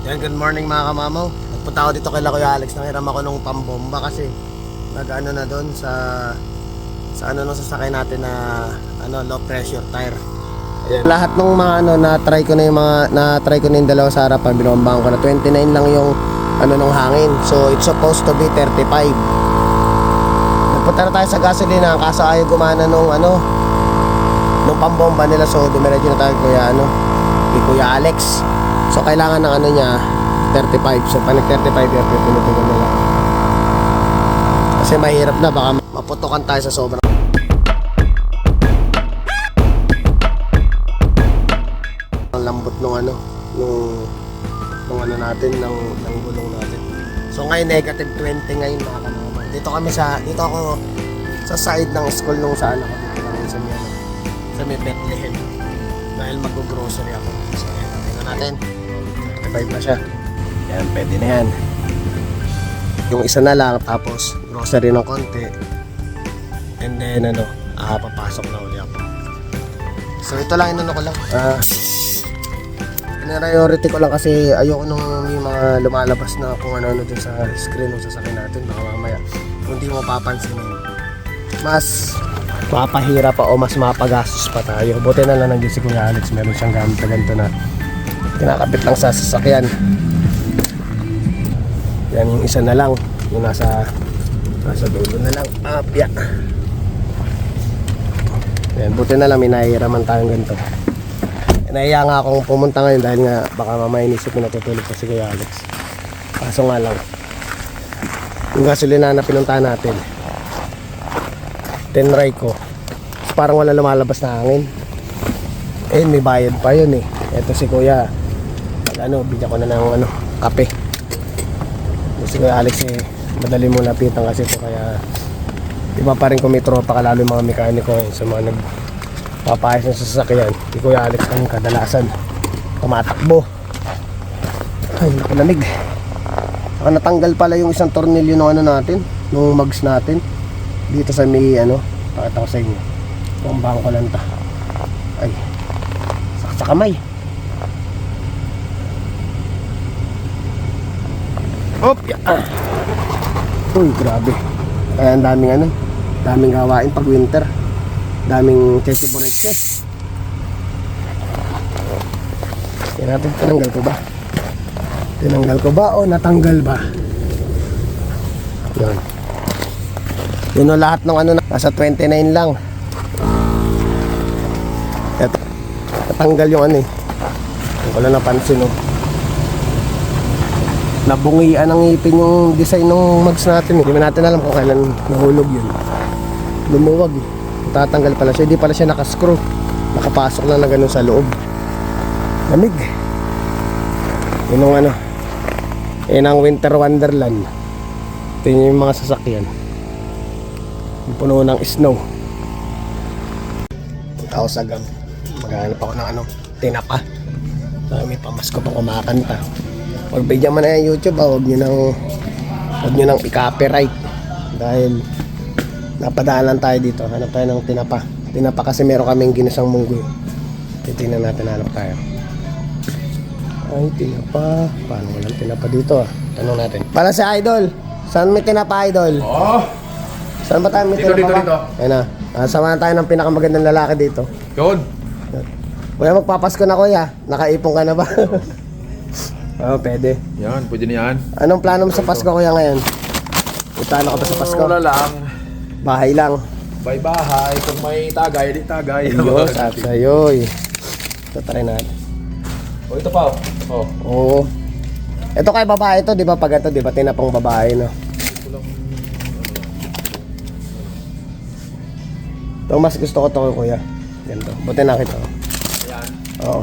Yan, good morning mga kamamaw. Nagpunta ako dito kay Kuya Alex. Nanghiram ako nung pambomba kasi nag-ano na doon sa ano nung sasakay natin na low pressure tire. Ayan. Lahat ng mga na-try ko na yung dalawa sa harapan, binombahan ko na 29 lang yung nung hangin. So it's supposed to be 35. Nagpunta na tayo sa gasolina kaso ayaw gumana nung pambomba nila, so dumiretso na tayo kay Kuya Alex. So kailangan ng niya 35. So pag nag 35 yan, pinutugan nila. Kasi mahirap na, baka maputokan tayo sa sobrang. Ang lambot nung natin, ng gulong natin. So ngayon negative 20 ngayon mga kamama. Dito ako sa side ng school nung saan ako dito lang sa may Bethlehem. Dahil mag-grocery ako. So ayan, tingnan natin. 35 na siya. Yan, pwede na yan. Yung isa na lang, tapos grocery ng konti. And then papasok na uli ako. So ito lang, ko lang. Priority ko lang kasi ayoko nung yung mga lumalabas na kung ano dun sa screen ng sasakyan natin. Baka mamaya, kung di mo papansinin, mas mapahira pa o mas mapagastos pa tayo. Buti na lang nandiyan si Kuya Alex. Meron siyang gamit na ganito na kinakabit lang sa sasakyan. Yan yung isa na lang, yung nasa dulo na lang. Apya. Yan, buti na lang may nahihiraman tayong ganito. Nahiya nga akong pumunta ngayon dahil nga baka mamaya inisip ko natutulog pa si Kuya Alex. Kaso nga lang, yung gasolina na pinuntahan natin, tinry ko, parang wala lumalabas na hangin. May bayad pa yun eh. Eto si Kuya, bigyan ko na ng kape. Si Kuya Alex madali mo lapitan kasi ito, kaya iba pa rin kung may tropa ka, lalo yung mga mekaniko sa mga nagpapayos ng sasakyan. Si Kuya Alex ang kadalasan tumatakbo. Ay, nakulamig. Natanggal pala yung isang tornilyo ng natin, nung mags natin dito sa may pakita ko sa inyo. Pumbahan ko lang ta. Ay, sakit sa kamay. Hop! Uy, grabe. Kaya ang daming gawain pag winter. Daming chesiboreche. Yan natin, tinanggal ko ba o natanggal ba? Yun. Yun o, lahat ng nasa 29 lang. Eto, natanggal yung hindi ko lang napansin nabungian ang ngipin yung design ng mags natin. Hindi natin alam kung kailan nahulog yun. Lumuwag eh. Tatanggal pala siya. Hindi pala siya nakascrew. Nakapasok lang na ganun sa loob. Lamig. Yun ang yun ang winter wonderland. Ito yung mga sasakyan. Puno ng snow. Punta ako sa gam. Maghanap ako ng tinapa. May pamasko pa kumakanta. Pag bigyan mo na yung YouTube, huwag nyo nang i-copyright. Dahil napadaalan tayo dito. Hanap tayo ng tinapa. Tinapa kasi meron kaming ginisang munggo. Titingnan natin, hanap tayo. Ay, tinapa. Paano walang tinapa dito Tanong natin. Para si Idol, saan may tinapa, Idol? Saan ba tayo may tinapa? Dito. Ayun na. Samahan tayo ng pinakamagandang lalaki dito. Yun. Kuya, magpapasko na kuya. Nakaipon ka na ba? Pwede. Yan, pwede na yan. Anong plano mo sa Pasko kuya ngayon? Plano ka ba sa Pasko? Wala lang. Bahay lang. Bahay. Kung may tagay, di tagay. Yo, sabi sa'yo eh. Ito, try natin. Ito pa. Oo. Ito kay babae to, di ba? Pag ito, di ba? Tinapang babae, no? Ito, mas gusto ko to kuya. Ganito. Buti nakita ko. Ayan. Oo.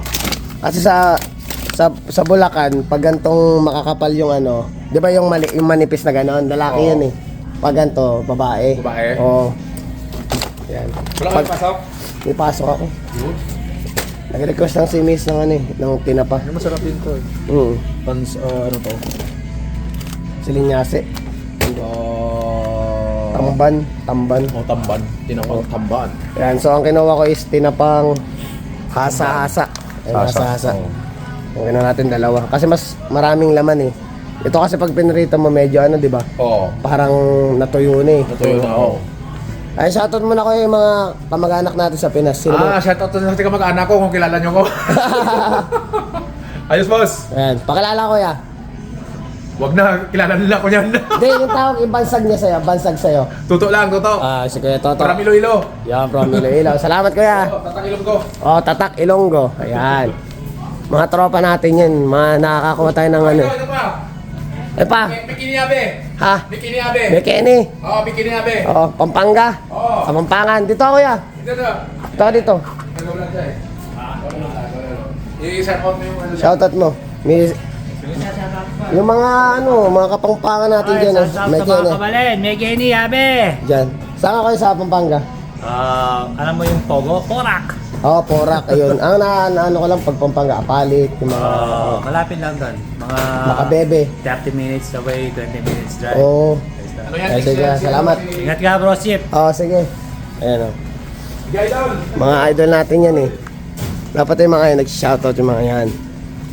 Kasi sa Bulacan, pag gantong makakapal yung di ba yung manipis na gano'n, lalaki yan eh. Pag ganto, babae. Babae? Oo. Yan. Wala kang pasok? May pasok ako. Yun. Nag-request ng si Miss ng tinapa. Ano masarap din to eh. Pans, ano to? Silinyase. Tamban. Tamban. Tinapang tamban. Yan, so ang kinuha ko is tinapang hasa-hasa. Hasa-hasa. Okay na natin dalawa. Kasi mas maraming laman eh. Ito kasi pag pinrito mo medyo ano, di ba? Oo. Parang natuyo na eh. Natuyo na, oo. Ay, shoutout muna ko yung mga kamag-anak natin sa Pinas. Sino ba? Shoutout to sa kamag-anak ko kung kilala nyo ko. Ayos, boss. Ayan, pakilala ko ya. Wag na, kilala nila ko yan. Hindi, yung tawag, ibansag niya sa'yo, bansag sa'yo. Tuto lang, tuto. Si Kuya Toto. Para Iloilo. Yan, from Iloilo. Salamat Kuya. Tatakilom ko. Tatak Ilonggo. Ayan. Mga tropa natin yan. Mga nakakakuha tayo ng ano. Ito pa. Pa. Bikini Abe. Ha? Bikini Abe. Bekeni. Oo, Bikini Abe. Pampanga. Oo. Sa Pampangan. Dito ako ya. Ito. Dito. Nag-vlog siya eh. I-share out mo yung ano. Shoutout mo. Yung mga mga kapangpangan natin dyan. May kene. Kabalin, may geni, abe! Dyan. Saan ka kayo sa Pampanga? Alam mo yung Pogo? Porak! Porak. Ayun. Ang naano ko lang pag Pampanga. Apalit. Yung mga Malapit lang doon. Mga makabebe. 30 minutes away, 20 minutes drive. Oo. Ano yan? Sige, salamat. Ingat ka, bro, Sip! Sige. Ayan o. Idol. Mga idol natin yan eh. Dapat yung mga yan, nag-shoutout yung mga yan.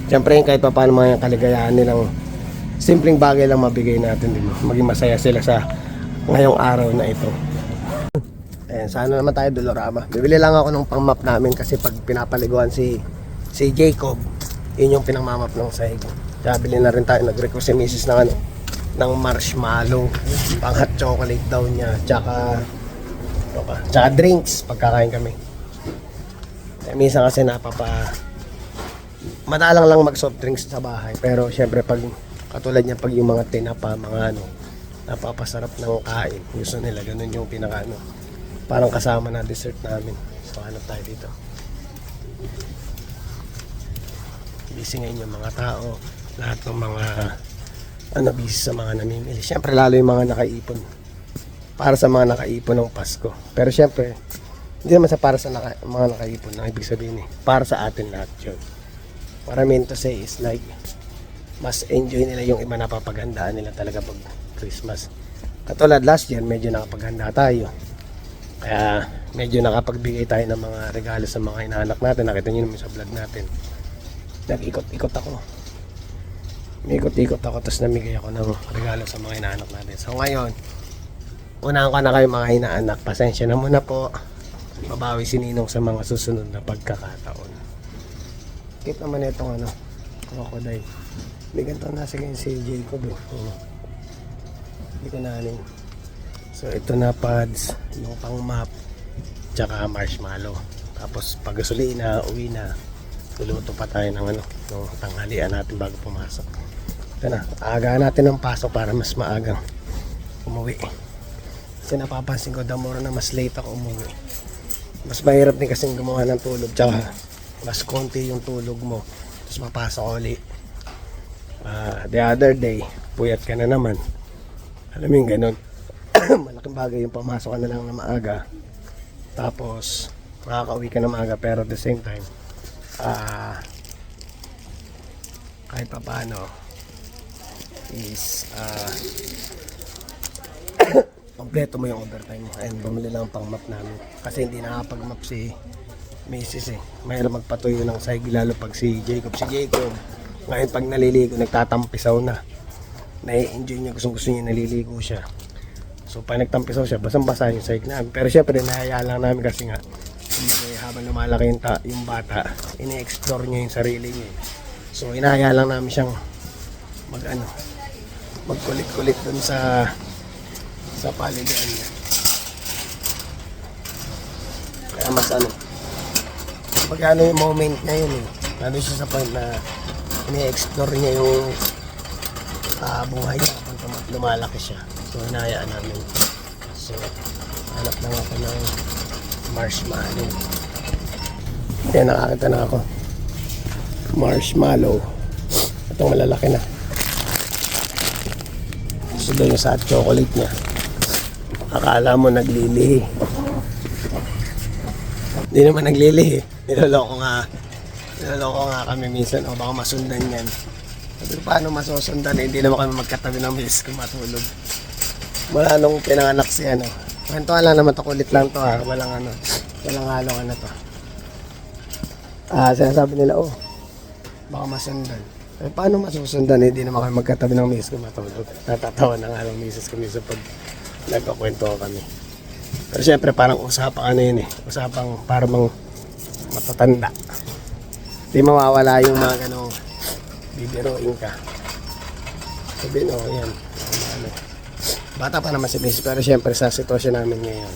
Siyempre yung kahit pa paano mga yung kaligayahan nilang simpleng bagay lang mabigay natin, di ba? Maging masaya sila sa ngayong araw na ito. Ayan, sana naman tayo Dolorama. Bibili lang ako ng pang-map namin kasi pag pinapaliguan si Jacob, yun yung pinang-map ng sahig. Kaya bili na rin tayo, nag-request si Mrs. ng marshmallow, pang hot chocolate daw niya, tsaka drinks pagkakain kami. Minsan kasi madalang lang mag soft drinks sa bahay, pero syempre pag katulad niya pag yung mga tinapa, mga napapasarap ng kain, gusto nila ganun yung pinaka parang kasama na dessert namin. So hanap tayo dito. Busy ngayon yung mga tao, lahat ng mga busy sa mga namimili. Syempre lalo yung mga nakaipon para sa mga nakaipon ng Pasko, pero syempre hindi naman para sa mga nakaipon, ang ibig sabihin para sa atin lahat yun. What I mean to say is like, mas enjoy nila yung iba napapaghandaan nila talaga pag Christmas. Katulad last year, medyo nakapaghanda tayo. Kaya medyo nakapagbigay tayo ng mga regalo sa mga inaanak natin. Nakita nyo naman sa vlog natin. Nag-ikot-ikot ako. Ikot-ikot ako, tapos namigay ako ng regalo sa mga inaanak natin. So ngayon, unahan ko na kayo mga inaanak. Pasensya na muna po. Babawi si Ninong sa mga susunod na pagkakataon. Kit naman itong crocodile. May ganito na si Jacob eh. Hindi ko nanin. So ito na pads, yung pang map, tsaka marshmallow. Tapos pag gasolina, uwi na. Luluto pa tayo ng ng tanghalian natin bago pumasok. Ito na, aagaan natin ng pasok para mas maagang umuwi. Kasi napapansin ko, the more na mas late ako umuwi, mas mahirap din kasing gumawa ng tulog, tsaka mas konti yung tulog mo, tapos mapasok ulit. The other day, puyat ka na naman, alam mo yung ganun. Malaking bagay yung pamasok ka na lang na maaga, tapos makakauwi ka na maaga, pero at the same time kahit pa paano is kompleto mo yung overtime mo. And bumili lang pang map namin kasi hindi nakapag-map si Mrs. Mahirap magpatuyo ng sahig, lalo pag si Jacob ngayon pag naliligo nagtatampisaw na, nai-enjoy niya, gusto niya naliligo siya. So pag nagtampisaw siya, basang-basa yung sahig namin, pero syempre nahaya lang namin kasi nga habang lumalaki yung bata, ini-explore niya yung sarili niya. So inahaya lang namin siyang magkulit-kulit dun sa paligiran niya. Kaya mas pag yung moment niya yun nandun siya sa point na ini-explore niya yung buhay niya habang lumalaki siya. So hinahayaan namin. So hanap lang ako ng marshmallow. Yan, nakakita na ako. Marshmallow. Itong malalaki na. Gusto daw yung sa chocolate niya. Akala mo naglilihi. Hindi naman naglilihi. Niloloko nga kami minsan. O baka masundan yan. Sabi ko, paano masusundan? Hindi naman kami magkatabi ng miss kung matulog. Wala nung pinanganak si Kwento lang naman to, kulit lang to walang halong to. Sinasabi nila, Baka masundan. Eh, paano masusundan? Hindi naman kami magkatabi ng misis ko matulog. Natatawa na nga ng misis ko minsan pag nagkakwento kami. Pero syempre parang usapang ano yun eh. Usapang parang matatanda. Di mawawala yung mga ganong bibiroin ka. Sabihin, oh, yan. Ano. Bata pa naman si misis, pero syempre sa sitwasyon namin ngayon,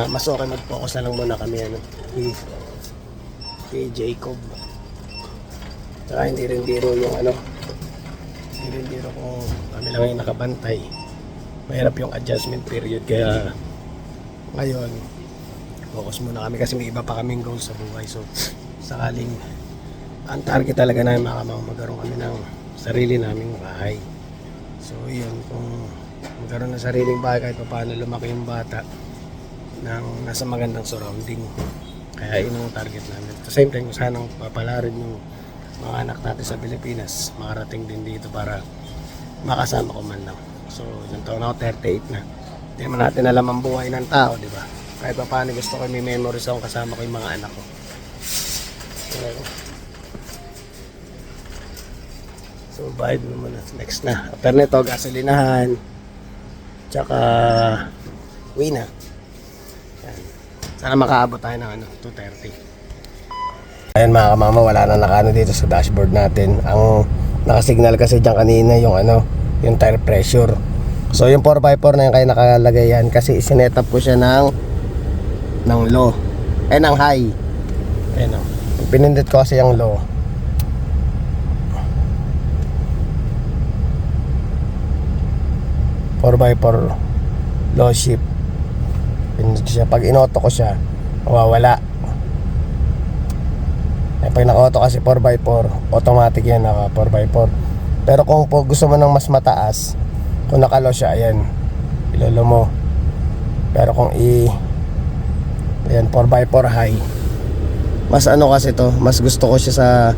mas okay mag-focus na lang muna kami ano, kay Jacob. Saka hindi rin biro yung ano, hindi rin biro kung kami lang yung nakabantay. Mahirap yung adjustment period, kaya ngayon focus muna kami kasi may iba pa kaming goals sa buhay. So sakaling ang target talaga namin magkaroon kami ng sarili naming bahay. So yun, kung magkaroon ng sariling bahay kahit paano lumaki yung bata ng nasa magandang surrounding, kaya yun ang target namin. At the same time, sanang papalarin yung mga anak natin sa Pilipinas makarating din dito para makasama ko man lang. So yung taon ako 38 na, hindi naman natin alam ang buhay ng tao, di ba? Kahit pa paano gusto ko may memories akong kasama ko yung mga anak ko. So bayad naman na. Next na, after nito gasolinahan, tsaka uwi na. Yan. Sana makaabot tayo ng 2:30. Ayan mga kamama, wala na nakano dito sa dashboard natin. Ang nakasignal kasi dyan kanina yung yung tire pressure. So yung 4x4 na yung kayo nakalagay yan kasi isinet up ko siya ng low, ng high. Ayan o, pinindot ko kasi yung low. Low shift. Pinindot ko siya. Pag inoto ko siya, mawawala. Eh, pag naka-auto kasi 4x4, automatic yan, naka 4x4. Pero kung gusto mo ng mas mataas, kung naka-low siya, ayan, ilolo mo. Pero kung ayan, 4x4 high, mas kasi to, mas gusto ko siya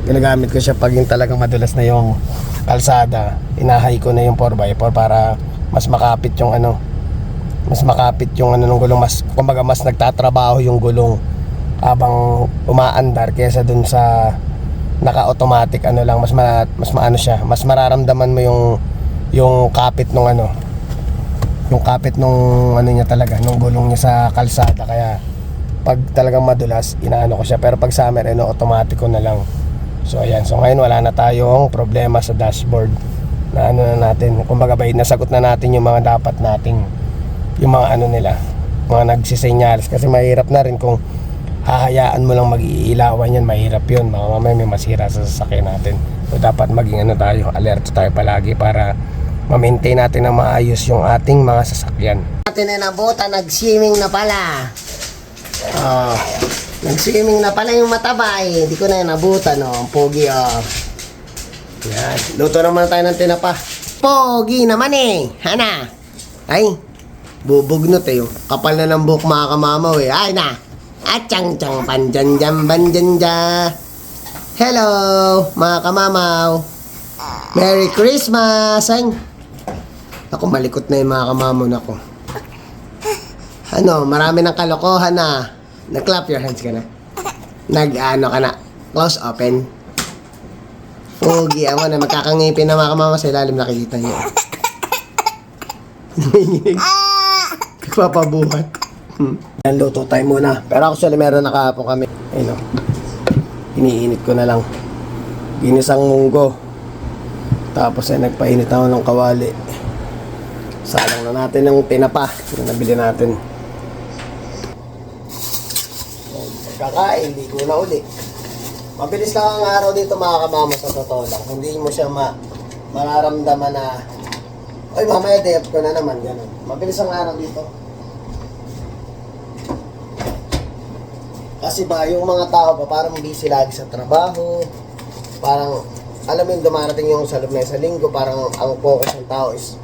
ginagamit ko siya pag yung talagang madulas na yung kalsada, inahay ko na yung 4x4 para mas makapit yung ng gulong, kumbaga mas nagtatrabaho yung gulong habang umaandar kaysa dun sa naka-automatic lang, mas maano siya, mas mararamdaman mo yung kapit nung yung kapit nung niya talaga, nung gulong niya sa kalsada. Kaya pag talagang madulas, inaano ko siya. Pero pag summer, automatic ko na lang. So ayan, so ngayon wala na tayong problema sa dashboard na na natin, kumbaga nasagot na natin yung mga dapat nating, yung mga nila, mga nagsisenyales. Kasi mahirap na rin kung hahayaan mo lang mag-iilawan yan, mahirap yun. Mamaya may masira sa sasakyan natin. So dapat maging tayo, alerto tayo palagi para ma-maintain natin na maayos yung ating mga sasakyan. Natin na nabutan, nag-swimming na pala. Nag-swimming na pala yung matabay. Hindi ko na nabutan, ang pogi. Yan, luto naman tayo ng tinapa. Pogi naman Hana. Ay, bubugnot kapal na ng buhok mga kamamaw Ay na. Chang panjanjam banjanja. Hello mga kamamaw, Merry Christmas. Ay, ako malikot na yung mga kamamaw na ko. Marami ng kalokohan na. Nag-clap your hands ka na. Ka na. Close open. Pogi ako na magkakangipin na mga kamamaw sa ilalim, nakikita niyo. Nanginginig. Papabuhat. Yan, luto tayo muna. Pero actually meron na kahapon kami. Ayun iniinit ko na lang. Ginisang munggo. Tapos nagpainit ako ng kawali. Salang na natin yung tinapa na nabili natin. Kakain, hindi ko na uli. Mabilis lang ang araw dito mga kamama, sa totoo lang. Hindi mo siya mararamdaman na ay mamaya day up ko na naman, ganun. Mabilis ang araw dito. Kasi ba, yung mga tao ba, parang busy lagi sa trabaho. Parang, alam mo yung dumarating yung sa loob na sa linggo, parang ang focus ng tao is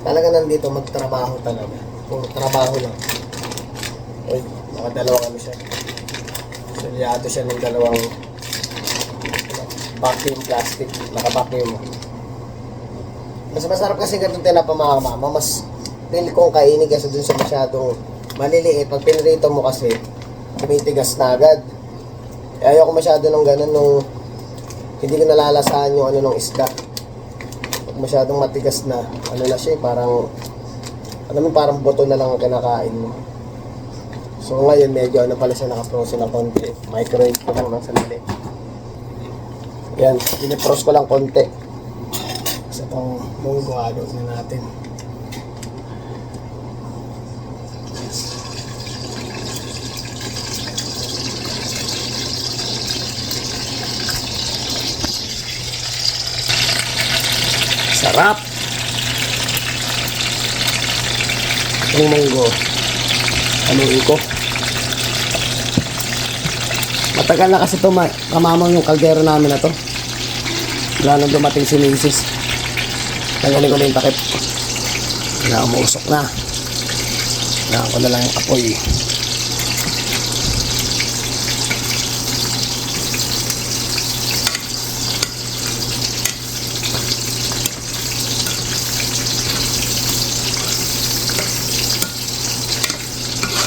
talaga nandito magtrabaho talaga. Puro trabaho lang. Uy, nakadalawa kami siya. Sulyado siya ng dalawang vacuum plastic, naka-vacuum. Mas masarap kasi ganitong tinapa mga mama, mas feel kong kainin kasi dun sa masyadong maliliit. Pag pinrito mo kasi, tumitigas na agad. Ayoko masyado ng ganun nung hindi ko nalalasahan yung ano ng isda. Pag masyadong matigas na, ano na siya, parang, alam mo, parang buto na lang ang kinakain mo. So ngayon, medyo ano pala siya naka-frozen na konti. Microwave ko lang ng sandali. Yan, pinipros ko lang konti. Kasi itong munggo, halo na natin. Sarap! Itong munggo, haluin ko. Matagal na kasi ito, kamamang yung kaldero namin na to. Wala nang dumating si Mrs. Tanggalin ko na yung takip. Kaya umusok na. Kailangan ko na lang yung apoy.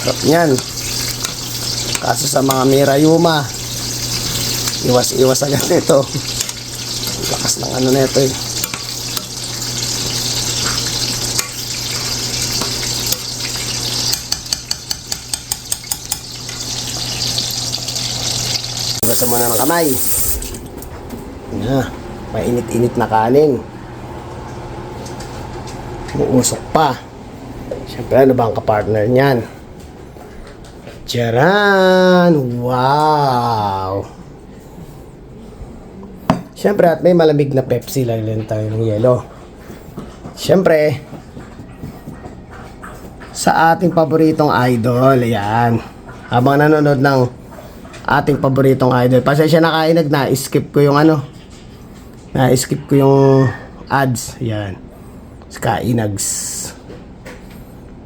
Sarap yan. Kaso sa mga mirayuma, iwas agad ito. Lakas ng ano nito eh. Hugasan mo na ng kamay. Mainit-init na kanin. Uusok pa. Siyempre, ano ba ang kapartner niyan? Charan! Wow! Siyempre, at may malamig na Pepsi, lalagyan tayo ng yelo. Siyempre, sa ating paboritong idol, ayan. Habang nanonood ng ating paboritong idol, pasensya na kainag, na-skip ko yung ano, na-skip ko yung ads, ayan. Kainags.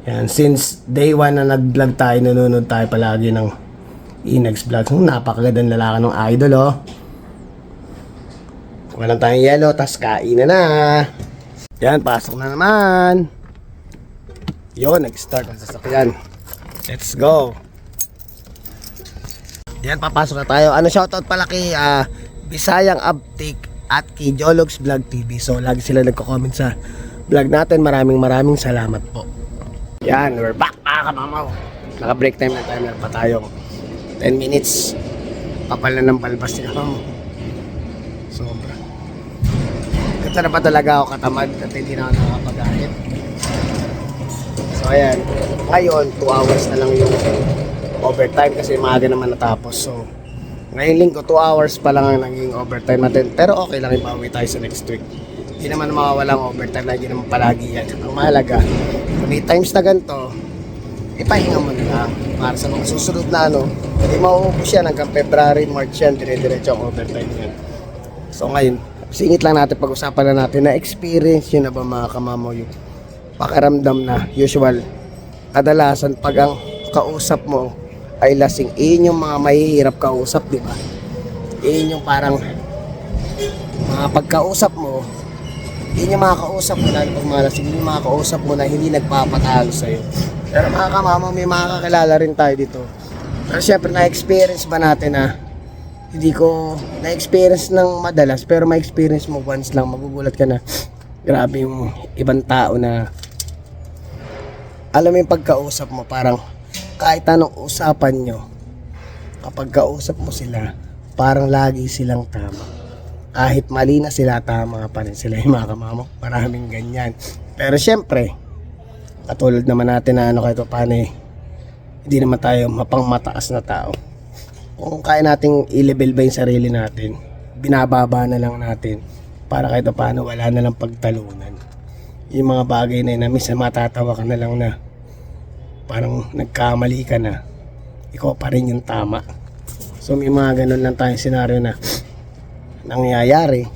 Yan, since day 1 na nag-vlog tayo, nanonood tayo palagi ng Inags Vlogs. Napakagandang lalaki ng idol, oh. Walang tayong yelo, tas kain na. Yan, pasok na naman. Yun, nag-start ang sasakyan. Let's go. Yan, papasok na tayo. Ano, shoutout pala kay Bisayang Uptake at kay Jologs Vlog TV. So, lagi sila nagko-comment sa vlog natin. Maraming salamat po. Yan, we're back mga kamamaw. Naka-break time na tayo. Meron pa tayo 10 minutes. Kapal na ng balbas niya, mamaw. Sobra. Ganda na pa talaga ako katamad at hindi na ako nakakapag-ahit. So ayan, ngayon 2 hours na lang yung overtime kasi maaga naman natapos. So ngayong linggo 2 hours pa lang ang naging overtime natin. Pero okay lang, ibawi tayo sa next week. Hindi naman mawawala ang overtime na hindi naman palagi yan. Ang mahalaga, kung may times na ganito, ipahinga mo na lang. Para sa mga susunod na ano, hindi mauubos yan hanggang February, March yan, dire-diretso ang overtime yan. So ngayon, singit lang natin, pag-usapan na natin na experience yun na ba mga kamamaw yung pakiramdam na usual. Kadalasan pag ang kausap mo ay lasing, iyon yung mga mahihirap kausap, di ba? Iyon yung parang mga pagkausap mo, yun yung mga kausap mo na pag malasing, yung mga kausap mo na hindi nagpapatalo sa'yo. Pero mga kamama, may mga kakilala rin tayo dito. Pero syempre, na-experience ba natin na hindi ko na-experience ng madalas, pero ma-experience mo once lang, magugulat ka na grabe yung ibang tao na alam mo yung pagkausap mo, parang kahit anong usapan nyo, kapag kausap mo sila, parang lagi silang tama. Kahit mali na sila, tama pa rin sila yung mga kamamo. Maraming ganyan. Pero syempre, katulad naman natin na ano kahit paano hindi naman tayo mapangmataas na tao. Kung kaya nating i-level ba yung sarili natin, binababa na lang natin para kahit paano wala na lang pagtalunan. Yung mga bagay na yun na minsan matatawa ka na lang na parang nagkamali ka na, ikaw pa rin yung tama. So may mga ganun lang tayong senaryo na nangyayari.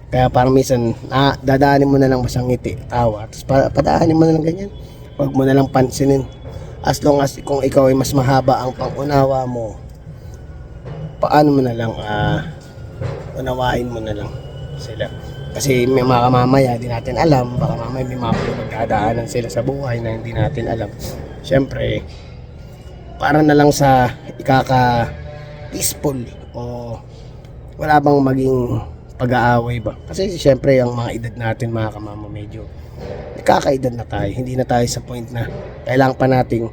Kaya parang minsan dadaanin mo na lang basta ngiti, tawa, tapos padaanin mo na lang ganyan, huwag mo na lang pansinin. As long as kung ikaw ay mas mahaba ang pangunawa mo, paano mo na lang unawain mo na lang sila. Kasi may mga mamaya di natin alam, baka mamaya may mga magdadaanan sila sa buhay na hindi natin alam. Siyempre, para na lang sa ikaka peaceful o wala bang maging pag-aaway ba? Kasi syempre ang mga edad natin mga kamama medyo kakaedad na tayo. Hindi na tayo sa point na kailangan pa nating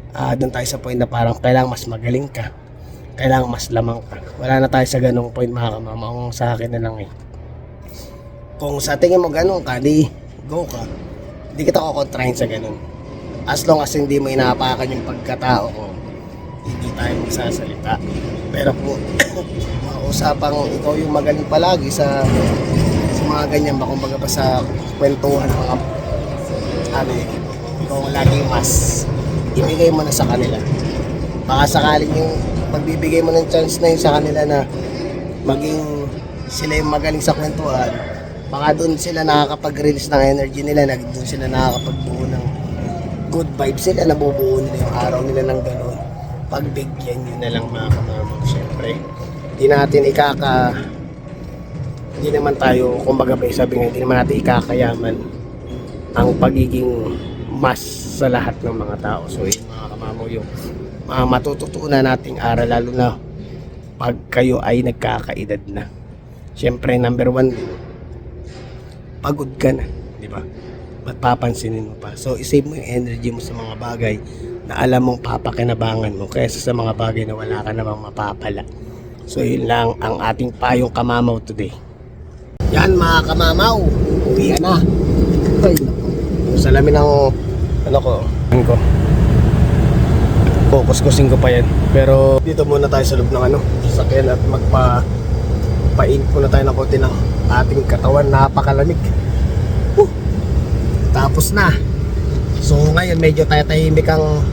doon tayo sa point na parang kailangan mas magaling ka. Kailangan mas lamang ka. Wala na tayo sa ganong point mga kamama. Ang sa akin na lang eh. Kung sa tingin mo ganun ka, di go ka. Hindi kita kukontrahin sa ganun. As long as hindi mo inaapakan yung pagkatao ko, hindi tayo magsasalita. Pero po, usapang ikaw yung magaling palagi sa mga ganyan ba, kumbaga pa sa kwentuhan mga ikaw lagi mas ibigay mo na sa kanila. Baka sakaling yung pagbibigay mo ng chance na yun sa kanila na maging sila yung magaling sa kwentuhan, baka doon sila nakakapag-release ng energy nila, doon sila nakakapagbuo ng good vibes sila, nabubuo nila yung araw nila ng gano'n. Pagbigyan nyo na lang mga kamamang. Siyempre hindi naman tayo, kumbaga ba sabi nga, hindi naman natin ikakayaman ang pagiging mas sa lahat ng mga tao. So yun mga kamamo, yung matututunan nating aral, lalo na pag kayo ay nagkakaedad na. Siyempre number 1, pagod ka na, di ba? Ba't papansinin mo pa? So isave mo yung energy mo sa mga bagay na alam mong papakinabangan mo kaysa sa mga bagay na wala ka namang mapapala. So yun lang ang ating payong kamamaw today. Yan mga kamamaw, uwi na. Ay, yung salamin ng kukuskusin ko pa yan. Pero dito muna tayo sa loob ng sasakyan at pain muna tayo ng konti ng ating katawan. Napakalamig. Tapos na. So ngayon medyo tahimik ang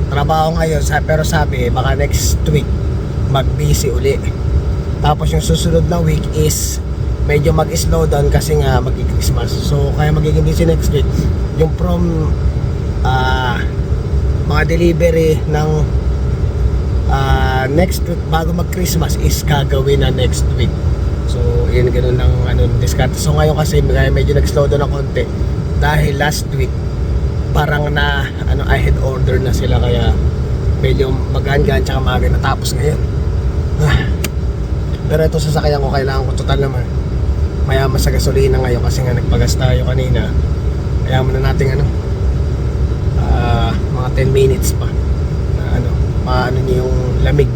trabaho ngayon, pero sabi baka next week mag-busy uli. Tapos yung susunod na week is medyo mag-slow down kasi nga mag-Christmas. So kaya magiging busy next week. Yung from mga delivery ng next week bago mag-Christmas is gagawin na next week. So yun, ganun ng discount. So ngayon kasi medyo nag-slow down ng konti dahil last week parang na ahead order na sila, kaya medyo magaan-gaan tsaka maaga natapos ngayon. Pero ito sasakyan ko, kailangan ko total naman mayaman sa gasolina ngayon kasi nga nagpagas tayo kanina. Kaya muna natin mga 10 minutes pa na paano niyo yung lamig.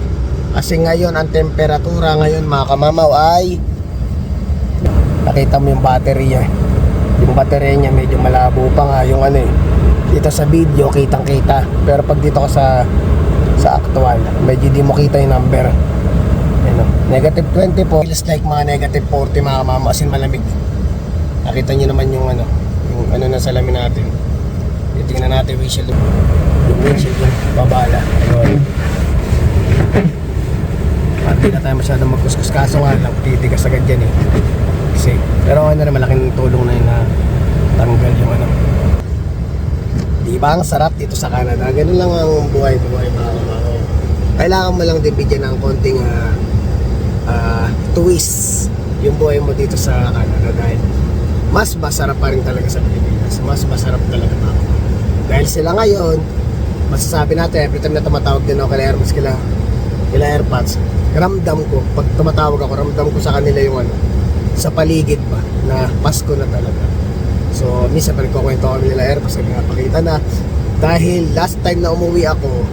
Kasi ngayon ang temperatura ngayon mga kamamaw ay nakita mo yung battery yung battery niya medyo malabo pa nga yung dito sa video kitang kita, pero pag dito ko sa actual medyo di mo kita yung number. Negative 20 po, feels like mga negative 40 mga kamamaw, as in malamig. Nakita nyo naman yung yung na salamin natin. Tingnan natin windshield. Yung windshield yung babala. Ayun. At di na tayo masyadong magkuskus, kaso nga lang titigas agad dyan kasi, pero na malaking tulong na yun na tanggal yung di ba ang sarap dito sa Canada. Ganun lang ang buhay mga kamamaw. Kailangan mo lang din bigyan ng konting twist yung buhay mo dito sa Canada, dahil mas masarap pa rin talaga sa Pilipinas. Mas masarap talaga mga. Dahil sila ngayon, masasabi natin every time na tumatawag din ako kila Hermes, kila AirPods, ramdam ko, pag tumatawag ako, ramdam ko sa kanila yung sa paligid pa na Pasko na talaga. So minsan pa nagkukwento kami nila AirPods, sabi nga pakita na, dahil last time na umuwi ako,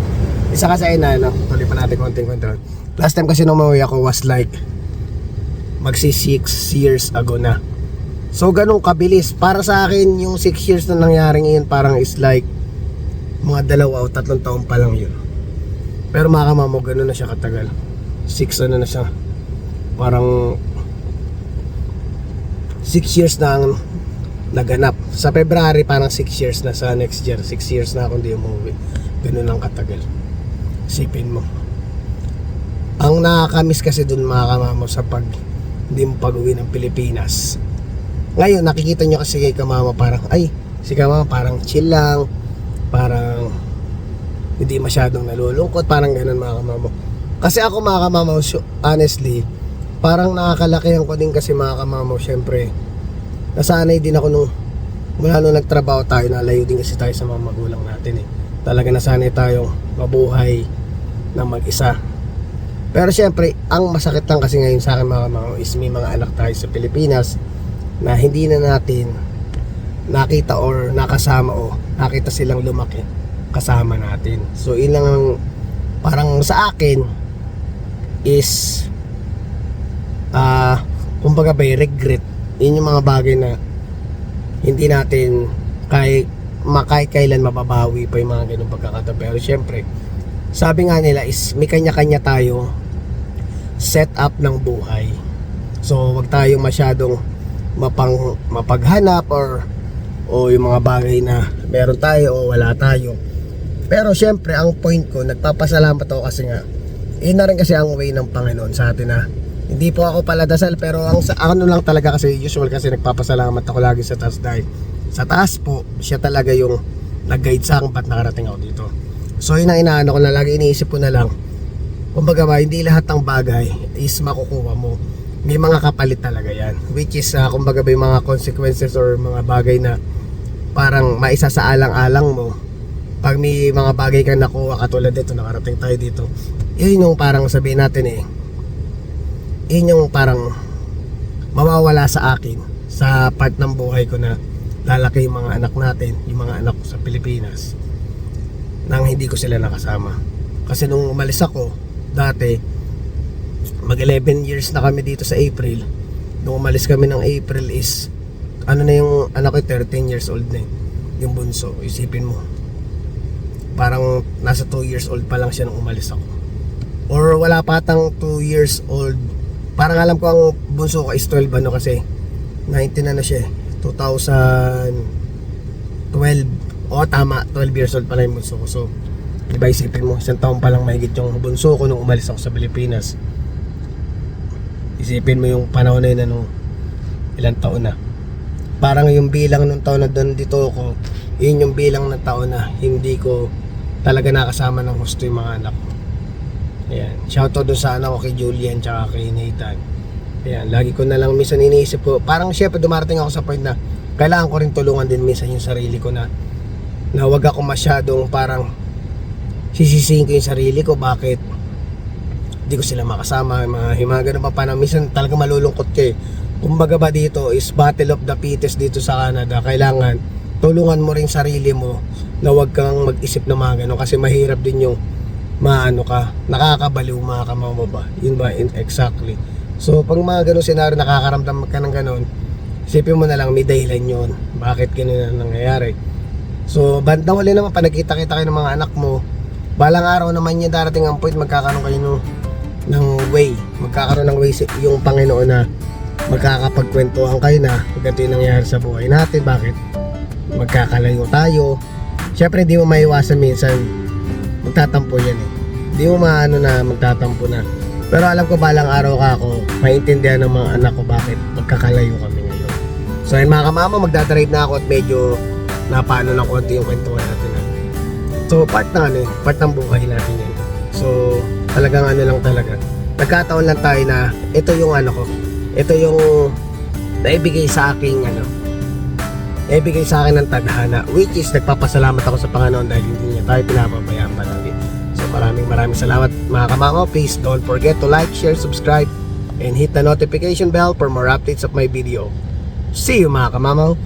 isa kasi tuloy pa natin konting kwento. Last time kasi na umuwi ako was like magsi 6 years ago na. So ganun kabilis. Para sa akin yung 6 years na nangyaring yun parang is like mga 2 o 3 taon pa lang yun. Pero mga kamamo, ganun na siya katagal. 6 na siya. Parang 6 years na ang naganap. Sa February parang 6 years na, sa next year 6 years na ako hindi umuwi. Ganun lang katagal. Isipin mo. Ang nakakamiss kasi dun mga kamamo sa hindi mo pag-uwi ng Pilipinas. Ngayon nakikita nyo kasi kay kamama parang si kamama parang chill lang, parang hindi masyadong nalulungkot, parang ganun mga kamamo. Kasi ako mga kamamo, honestly parang nakakalakihan ko din kasi mga kamamo. Syempre nasanay din ako mula nung nagtrabaho tayo, nalayo din kasi tayo sa mga magulang natin Talaga nasanay tayong mabuhay na mag-isa. Pero syempre, ang masakit lang kasi ngayon sa akin mga kamao is may mga anak tayo sa Pilipinas na hindi na natin nakita or nakasama o nakita silang lumaki kasama natin. So yun lang ang parang sa akin is kumbaga by regret. Yun yung mga bagay na hindi natin kahit kailan mababawi pa yung mga ganung pagkakataon. Pero syempre, sabi nga nila is may kanya-kanya tayo set up ng buhay. So wag tayong masyadong mapaghanap o yung mga bagay na meron tayo o wala tayo. Pero syempre ang point ko, nagpapasalamat ako kasi nga yun na rin kasi ang way ng Panginoon sa atin na hindi po ako paladasal, pero ang ano lang talaga kasi usual kasi nagpapasalamat ako lagi sa taas dahil sa taas po siya talaga yung nag-guide sa akin ba't nakarating ako dito. So yun ang inaano ko na lagi, iniisip ko na lang, kumbaga ba, hindi lahat ng bagay is makukuha mo. May mga kapalit talaga yan, which is kumbaga ba yung mga consequences or mga bagay na parang maisa sa alang-alang mo. Pag may mga bagay ka nakuha katulad dito, nakarating tayo dito, yun yung parang sabihin natin yun yung parang mawawala sa akin sa part ng buhay ko na lalaki yung mga anak natin, yung mga anak ko sa Pilipinas, nang hindi ko sila nakasama. Kasi nung umalis ako dati, mag 11 years na kami dito sa April. Nung umalis kami ng April is ano na yung anak ko, 13 years old na yung bunso. Isipin mo, parang nasa 2 years old pa lang siya nung umalis ako, or wala patang 2 years old. Parang alam ko ang bunso ko is 12 ano, kasi 19 na siya 2012. O tama, 12 years old pa lang yung bunso ko. So diba, isipin mo, isang taon pa lang mahigit yung bunso ko nung umalis ako sa Pilipinas. Isipin mo yung panahon na yun, nung ilang taon na. Parang yung bilang nung taon na doon dito ako, yun yung bilang ng taon na hindi ko talaga nakasama ng gusto yung mga anak ko. Ayan, shoutout doon sa anak ko, kay Julian tsaka kay Nathan. Ayan, lagi ko na lang minsan iniisip ko, parang syempre dumarating ako sa point na kailangan ko rin tulungan din minsan yung sarili ko na wag ako masyadong parang sisisihin ko yung sarili ko bakit di ko sila makasama, mga ganun pa na minsan talaga malulungkot ka Kumbaga ba dito is battle of the fittest dito sa Canada. Kailangan tulungan mo rin sarili mo na wag kang mag-isip na mga ganun, kasi mahirap din yung maano ka, nakakabaliw mga kamababa. Yun ba? Exactly. So pag mga ganun senaryo, nakakaramdam ka ng ganun, isipin mo na lang may dahilan yun bakit ganun ang nangyayari. So bandang huli naman, pag nagkita-kita kayo ng mga anak mo, balang araw naman yan darating ang point, magkakaroon kayo ng way, magkakaroon ng way yung Panginoon na magkakapagkwentuhan kayo na ganito yung nangyayari sa buhay natin, bakit magkakalayo tayo. Syempre di mo maiwasan, minsan magtatampo yan di mo maano na magtatampo na, pero alam ko balang araw ka ako maintindihan ng mga anak ko bakit magkakalayo kami ngayon. So ayun mga kamama, magdadrive na ako at medyo napaano ng konti yung kwentuhan natin. So part ng buhay natin yan. So talagang ano lang talaga, nagkataon lang tayo na ito yung ito yung naibigay sa akin naibigay sa akin ng tadhana, which is nagpapasalamat ako sa Panginoon dahil hindi niya tayo pinapabayaan palagi. So maraming salamat mga kamama. Please don't forget to like, share, subscribe and hit the notification bell for more updates of my video. See you mga kamama.